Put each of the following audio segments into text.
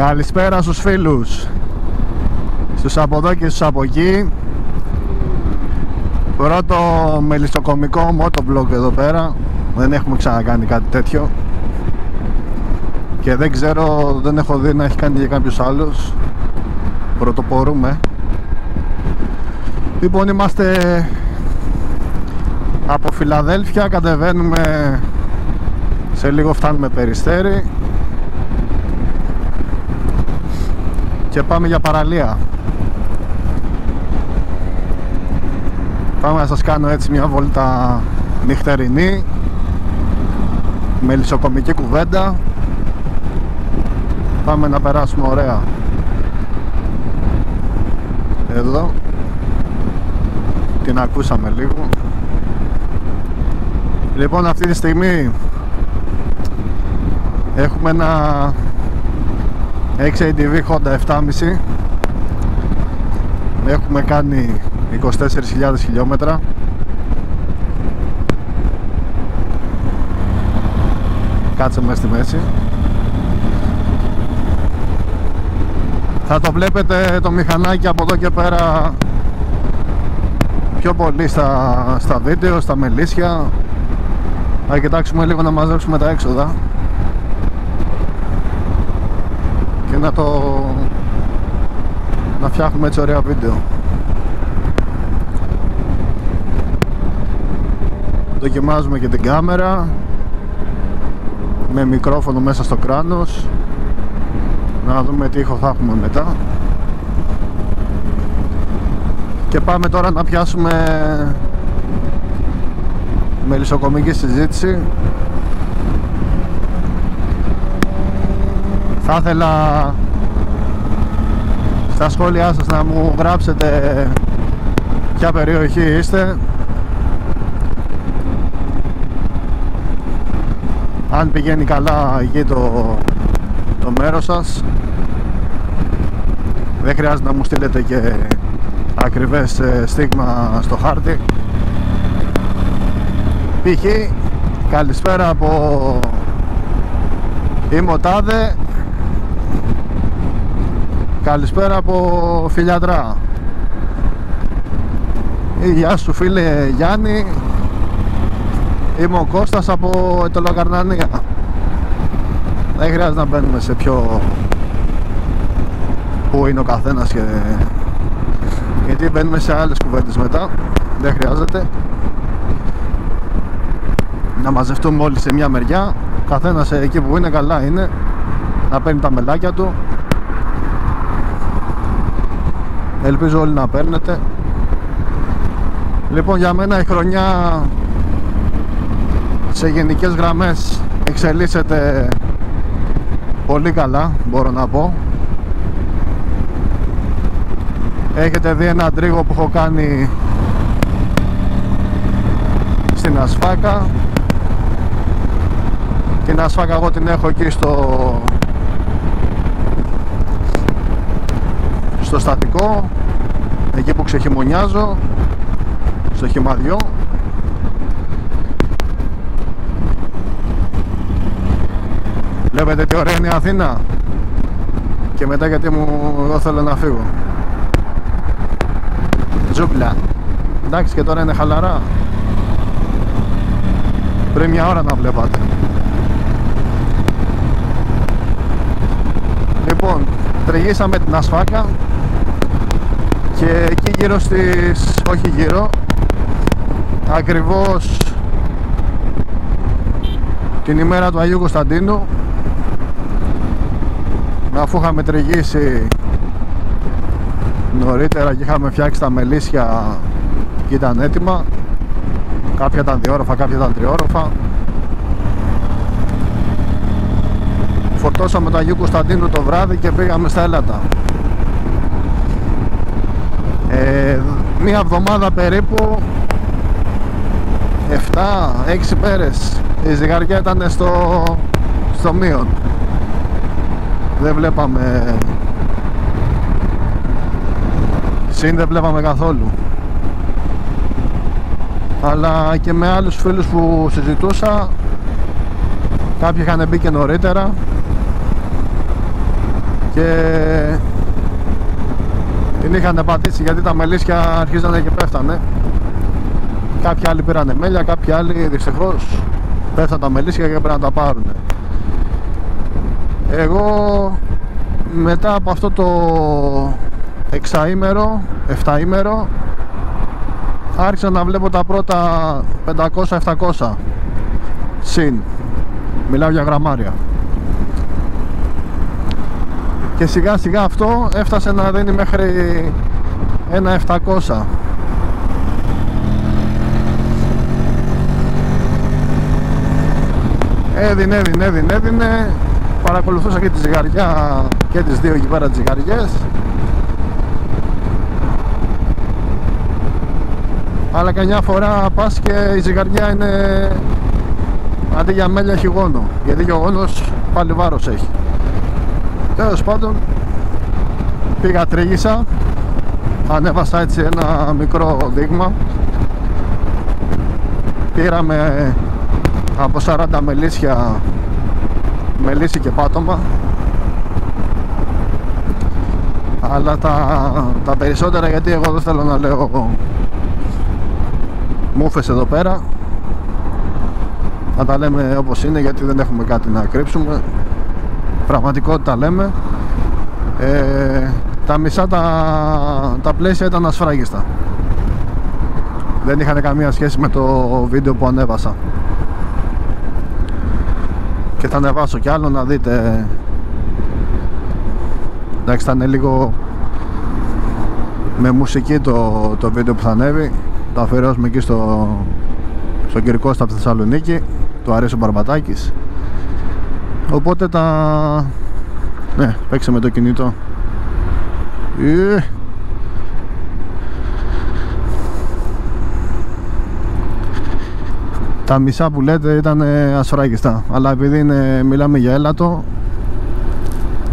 Καλησπέρα στους φίλους, στους από εδώ και στους από εκεί. Πρώτο μελισσοκομικό motovlog εδώ πέρα. Δεν έχουμε ξανακάνει κάτι τέτοιο και δεν ξέρω, δεν έχω δει να έχει κάνει και κάποιος άλλος. Πρωτοπορούμε. Λοιπόν, είμαστε από Φιλαδέλφια, κατεβαίνουμε, σε λίγο φτάνουμε Περιστέρι και πάμε για παραλία. Πάμε να σας κάνω έτσι μια βόλτα νυχτερινή, μελισσοκομική κουβέντα. Πάμε να περάσουμε ωραία. Εδώ την ακούσαμε λίγο. Λοιπόν, αυτή τη στιγμή έχουμε ένα XADV Honda 7,5. Έχουμε κάνει 24.000 χιλιόμετρα. Κάτσε μέσα στη μέση. Θα το βλέπετε το μηχανάκι από εδώ και πέρα πιο πολύ στα βίντεο, στα μελίσια. Θα κοιτάξουμε λίγο να μαζέψουμε τα έξοδα και να φτιάχνουμε έτσι ωραία βίντεο. Δοκιμάζουμε και την κάμερα με μικρόφωνο μέσα στο κράνος, να δούμε τι ήχο θα έχουμε μετά. Και πάμε τώρα να πιάσουμε μελισσοκομική συζήτηση. Θα ήθελα στα σχόλιά σας να μου γράψετε ποια περιοχή είστε, αν πηγαίνει καλά εκεί το μέρος σας. Δεν χρειάζεται να μου στείλετε και ακριβές στίγμα στο χάρτη. Π.χ. καλησπέρα από Ιμωτάδε, καλησπέρα από Φιλιατρά, γεια σου φίλε Γιάννη, είμαι ο Κώστας από Ετωλοκαρνανία. Δεν χρειάζεται να μπαίνουμε σε πιο που είναι ο καθένας γιατί μπαίνουμε σε άλλες κουβέντες μετά. Δεν χρειάζεται να μαζευτούμε όλοι σε μια μεριά. Καθένας εκεί που είναι, καλά είναι να παίρνει τα μελάκια του. Ελπίζω όλοι να παίρνετε. Λοιπόν, για μένα η χρονιά σε γενικές γραμμές εξελίσσεται πολύ καλά, μπορώ να πω. Έχετε δει ένα τρίγο που έχω κάνει στην Ασφάκα. Την Ασφάκα εγώ την έχω εκεί στο στατικό, εκεί που ξεχειμωνιάζω, στο χυμαδιό. Βλέπετε τι ωραία είναι η Αθήνα. Και μετά γιατί εγώ θέλω να φύγω. Τζούπλα. Εντάξει, και τώρα είναι χαλαρά. Πριν μια ώρα να βλέπατε. Λοιπόν, τριγύσαμε την Ασφάκα και εκεί γύρω στις... όχι γύρω, ακριβώς την ημέρα του Αγίου Κωνσταντίνου, αφού είχαμε τριγύσει νωρίτερα και είχαμε φτιάξει τα μελίσια και ήταν έτοιμα. Κάποια ήταν διόροφα, κάποια ήταν τριόροφα. Φορτώσαμε το Αγίου Κωνσταντίνου το βράδυ και πήγαμε στα Έλατα. Μία εβδομάδα περίπου, 7-6 μέρες, η ζυγαριά ήταν στο μείον. Δεν βλέπαμε συν, δεν βλέπαμε καθόλου. Αλλά και με άλλους φίλους που συζητούσα, κάποιοι είχαν μπει και νωρίτερα και την είχαν πατήσει γιατί τα μελίσια αρχίζανε και πέφτανε. Κάποιοι άλλοι πήρανε μέλια, κάποιοι άλλοι δυστυχώς πέφτανε τα μελίσια και πρέπει να τα πάρουν. Εγώ μετά από αυτό το 6ημερο, 7ημερο άρχισα να βλέπω τα πρώτα 500-700 συν, μιλάω για γραμμάρια, και σιγά σιγά αυτό έφτασε να δίνει μέχρι ένα 700. Έδινε, παρακολουθούσα και τη ζυγαριά και τις δύο εκεί πέρα τις ζυγαριές, αλλά καμιά φορά πας και η ζυγαριά είναι, αντί για μέλια έχει γόνο, γιατί και ο γόνος πάλι βάρος έχει. Τέλος πάντων, πήγα, τρίγησα, ανέβασα έτσι ένα μικρό δείγμα, πήραμε από 40 μελίσια, μελίσι και πάτωμα, αλλά τα περισσότερα, γιατί εγώ δεν θέλω να λέω μούφες εδώ πέρα, να τα λέμε όπως είναι, γιατί δεν έχουμε κάτι να κρύψουμε, πραγματικότητα λέμε. Τα μισά τα πλαίσια ήταν ασφράγιστα, δεν είχαν καμία σχέση με το βίντεο που ανέβασα, και θα ανεβάσω κι άλλο να δείτε. Εντάξει, θα είναι λίγο με μουσική το βίντεο που θα ανέβει, το αφιερώσουμε εκεί στον Κυρκώστα από τη Θεσσαλονίκη, του αρέσει ο Μπαρμπατάκης, οπότε ναι, παίξε με το κινητό. Τα μισά που λέτε ήταν ασφράγιστα, αλλά επειδή μιλάμε για έλατο,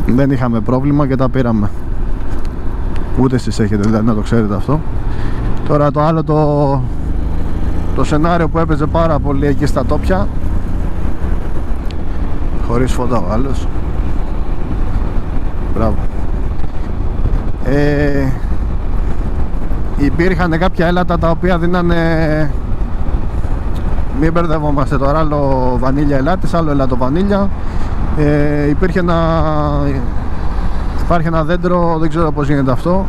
δεν είχαμε πρόβλημα και τα πήραμε. Ούτε εσείς έχετε, δηλαδή, να το ξέρετε αυτό. Τώρα το άλλο, το σενάριο που έπαιζε πάρα πολύ εκεί στα τόπια, χωρίς φώτα ο άλλος, μπράβο, υπήρχαν κάποια έλατα τα οποία δίνανε, μην μπερδευόμαστε τώρα, άλλο βανίλια ελάτης, άλλο ελάτο βανίλια. Υπάρχει ένα δέντρο, δεν ξέρω πως γίνεται αυτό.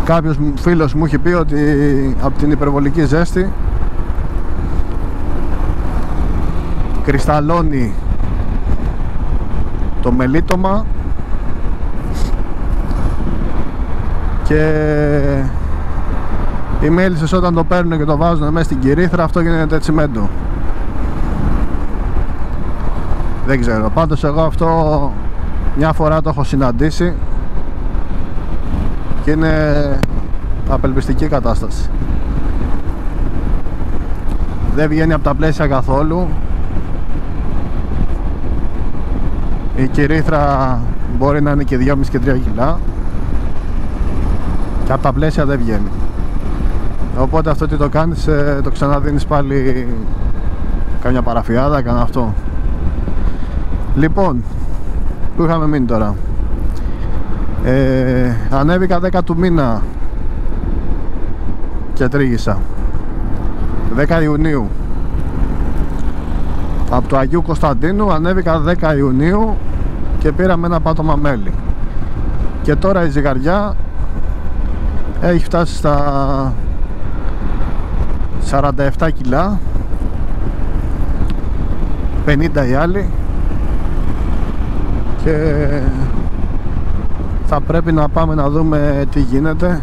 Κάποιος φίλος μου έχει πει ότι από την υπερβολική ζέστη κρυσταλλώνει το μελίτωμα και οι μέλισσες όταν το παίρνουν και το βάζουν μέσα στην κυρίθρα, αυτό γίνεται τσιμέντο. Δεν ξέρω, πάντως εγώ αυτό μια φορά το έχω συναντήσει και είναι απελπιστική κατάσταση. Δεν βγαίνει από τα πλαίσια καθόλου. Η κυρίθρα μπορεί να είναι και 2,5 και 3 κιλά και από τα πλαίσια δεν βγαίνει. Οπότε αυτό τι το κάνεις, το ξαναδίνεις πάλι καμιά παραφιάδα, κάνα αυτό. Λοιπόν, που είχαμε μείνει τώρα? Ανέβηκα 10 του μήνα και τρίγησα 10 Ιουνίου. Από το Αγίου Κωνσταντίνου ανέβηκα 10 Ιουνίου και πήραμε ένα πάτωμα μέλι. Και τώρα η ζυγαριά έχει φτάσει στα 47 κιλά, 50 οι άλλοι, και θα πρέπει να πάμε να δούμε τι γίνεται.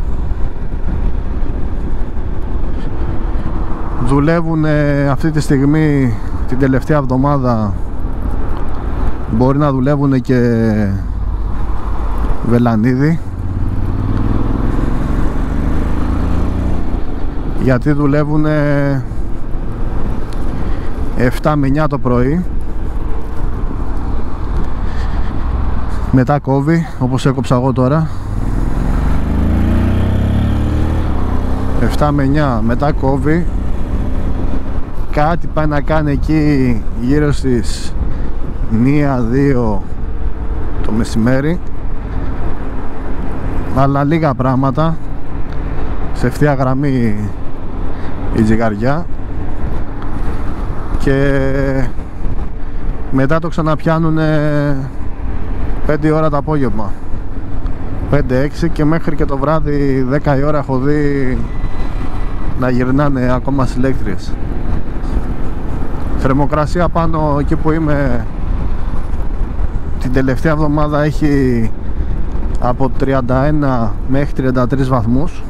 Δουλεύουν αυτή τη στιγμή, την τελευταία εβδομάδα μπορεί να δουλεύουν και βελανίδι, γιατί δουλεύουν 7 με 9 το πρωί, μετά κόβει, όπως έκοψα εγώ τώρα, 7 με 9, μετά κόβει, κάτι πάει να κάνει εκεί γύρω στις 1-2 το μεσημέρι, αλλά λίγα πράγματα, σε ευθεία γραμμή η ζυγαριά, και μετά το ξαναπιάνουν 5 ώρα το απόγευμα, 5-6, και μέχρι και το βράδυ 10 η ώρα έχω δει να γυρνάνε ακόμα συλλέκτριες. Θερμοκρασία πάνω εκεί που είμαι την τελευταία εβδομάδα έχει από 31 μέχρι 33 βαθμούς,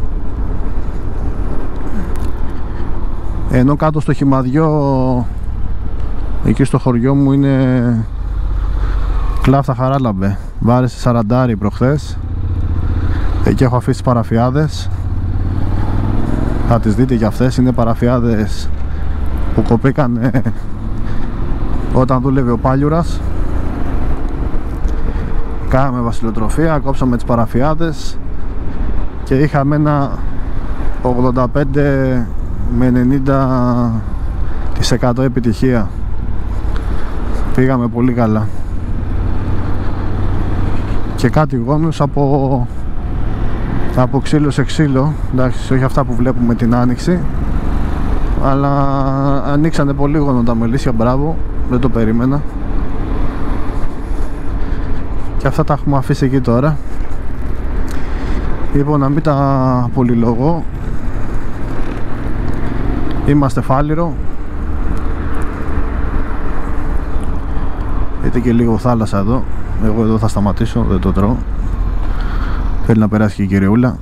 ενώ κάτω στο Χυμαδιό, εκεί στο χωριό μου, είναι Κλάφτα Χαράλαμπε, βάρεσε 40 προχθές. Εκεί έχω αφήσει παραφιάδες, θα τις δείτε για αυτές. Είναι παραφιάδες που κοπήκαν όταν δούλευε ο Πάλιουρας. Κάναμε βασιλοτροφία, κόψαμε τις παραφιάδες και είχαμε ένα 85 με 90% επιτυχία. Πήγαμε πολύ καλά. Και κάτι γόνους από ξύλο σε ξύλο, εντάξει, όχι αυτά που βλέπουμε την άνοιξη, αλλά ανοίξανε πολύ γόνο τα μελίσια, μπράβο, δεν το περίμενα. Και αυτά τα έχουμε αφήσει εκεί τώρα. Λοιπόν, να μην τα πολυλογώ, είμαστε Φάληρο, είτε και λίγο θάλασσα εδώ. Εγώ εδώ θα σταματήσω, δεν το τρώω. Θέλει να περάσει και η κυριούλα.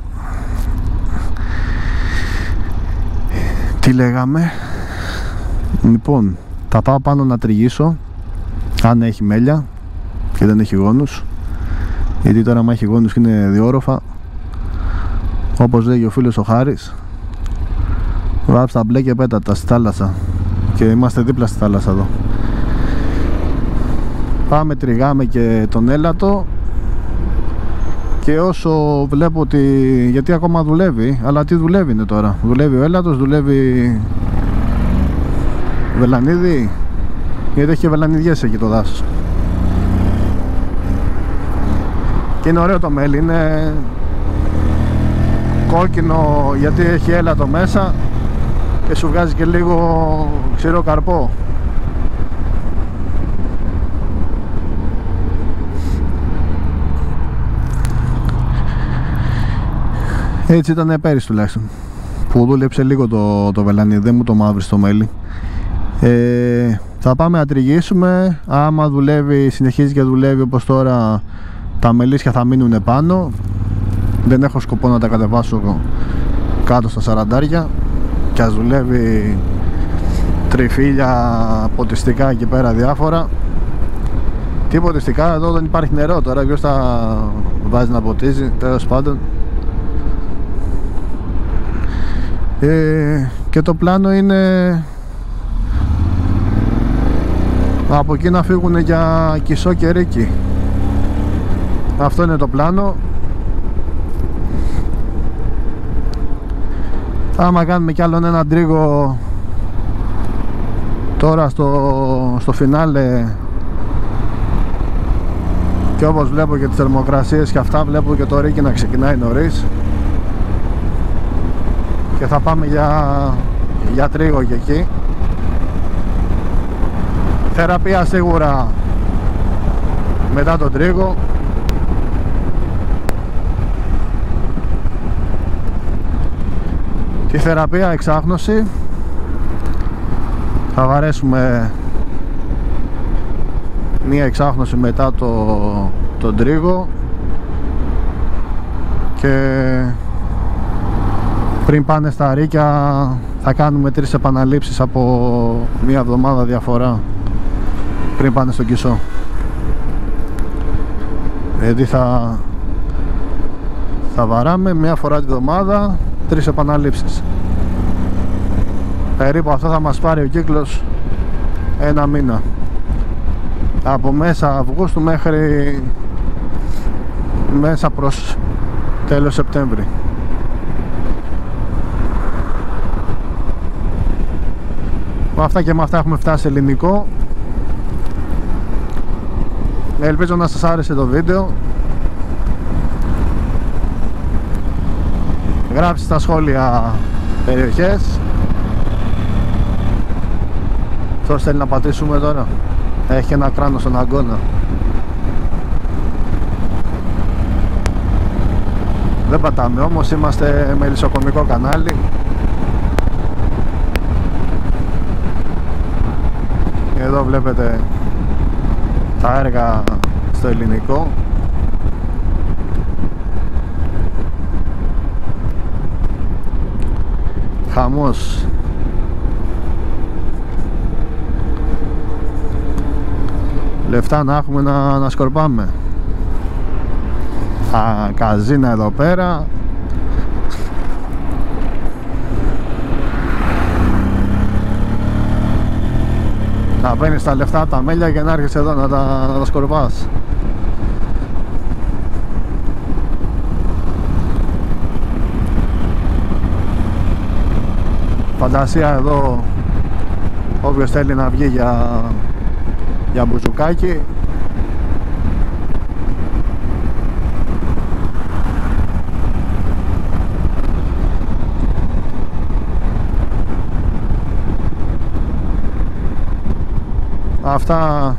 Τι λέγαμε? Λοιπόν, θα πάω πάνω να τριγίσω, αν έχει μέλια και δεν έχει γόνους, γιατί τώρα άμα έχει γόνους και είναι διόροφα, όπως λέγει ο φίλος ο Χάρης, βάψε τα μπλε και πέτατα στη θάλασσα, και είμαστε δίπλα στη θάλασσα εδώ. Πάμε, τριγάμε και τον έλατο, και όσο βλέπω ότι, γιατί ακόμα δουλεύει, αλλά τι δουλεύει είναι τώρα, δουλεύει ο έλατος, δουλεύει βελανίδι, γιατί έχει και βελανιδιές εκεί το δάσος. Και είναι ωραίο το μέλι, είναι κόκκινο γιατί έχει έλατο μέσα και σου βγάζει και λίγο ξηρό καρπό. Έτσι ήταν πέρυσι τουλάχιστον, που δούλεψε λίγο το βελανίδι, δεν μου το μαύρησε το μέλι. Θα πάμε να τριγίσουμε. Άμα δουλεύει, συνεχίζει και δουλεύει όπως τώρα, τα μελίσια θα μείνουν πάνω. Δεν έχω σκοπό να τα κατεβάσω κάτω στα 40, και ας δουλεύει τριφύλια, ποτιστικά εκεί πέρα διάφορα. Τι ποτιστικά, εδώ δεν υπάρχει νερό τώρα, ποιος θα βάζει να ποτίζει, τέλος πάντων. Και το πλάνο είναι από εκεί να φύγουν για Κισό και Ρίκη. Αυτό είναι το πλάνο. Άμα κάνουμε κι άλλον έναν τρίγο τώρα στο φινάλε, και όπως βλέπω και τις θερμοκρασίες και αυτά, βλέπω και το Ρίκη να ξεκινάει νωρίς, και θα πάμε για τρίγο και εκεί. Θεραπεία σίγουρα μετά τον τρίγο. Τη θεραπεία εξάγνωση θα βαρέσουμε μία εξάγνωση μετά τον τρίγο, και πριν πάνε στα ρίκια θα κάνουμε 3 επαναλήψεις από μία εβδομάδα διαφορά πριν πάνε στον Κισό. Δηλαδή θα βαράμε μία φορά τη βδομάδα 3 επαναλήψεις. Περίπου αυτό θα μας πάρει ο κύκλος 1 μήνα, από μέσα Αυγούστου μέχρι μέσα προς τέλος Σεπτέμβρη. Με αυτά και με αυτά έχουμε φτάσει ελληνικό. Ελπίζω να σας άρεσε το βίντεο. Γράψτε στα σχόλια περιοχές. Ποιος θέλει να πατήσουμε τώρα? Έχει ένα κράνο στον αγώνα. Δεν πατάμε όμως, είμαστε με λησοκομικό κανάλι. Εδώ βλέπετε τα έργα στο ελληνικό. Χαμός. Λεφτά να έχουμε να σκορπάμε. Καζίνα εδώ πέρα. Να παίρνεις τα λεφτά από τα μέλια και να έρχεσαι εδώ να τα σκορπάς. Φαντασία εδώ, όποιος θέλει να βγει για μπουζουκάκι. Αυτά,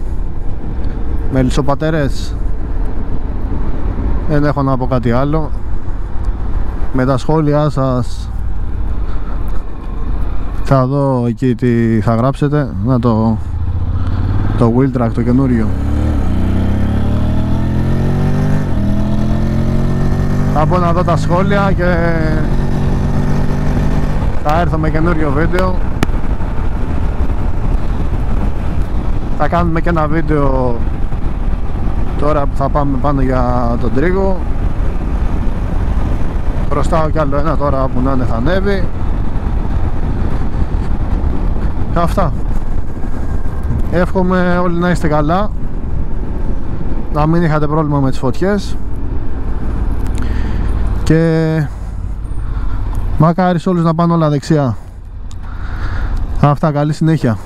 μελισσοπατέρες. Δεν έχω να πω κάτι άλλο. Με τα σχόλιά σας θα δω εκεί τι θα γράψετε. Να το Wheeltrack το καινούριο. Θα μπω να δω τα σχόλια και θα έρθω με καινούριο βίντεο. Θα κάνουμε και ένα βίντεο τώρα που θα πάμε πάνω για τον Τρίγο. Προστάω κι άλλο ένα τώρα που να είναι θα ανέβει. Αυτά. Εύχομαι όλοι να είστε καλά, να μην είχατε πρόβλημα με τις φωτιές και μακάρι σε όλους να πάνε όλα δεξιά. Αυτά, καλή συνέχεια.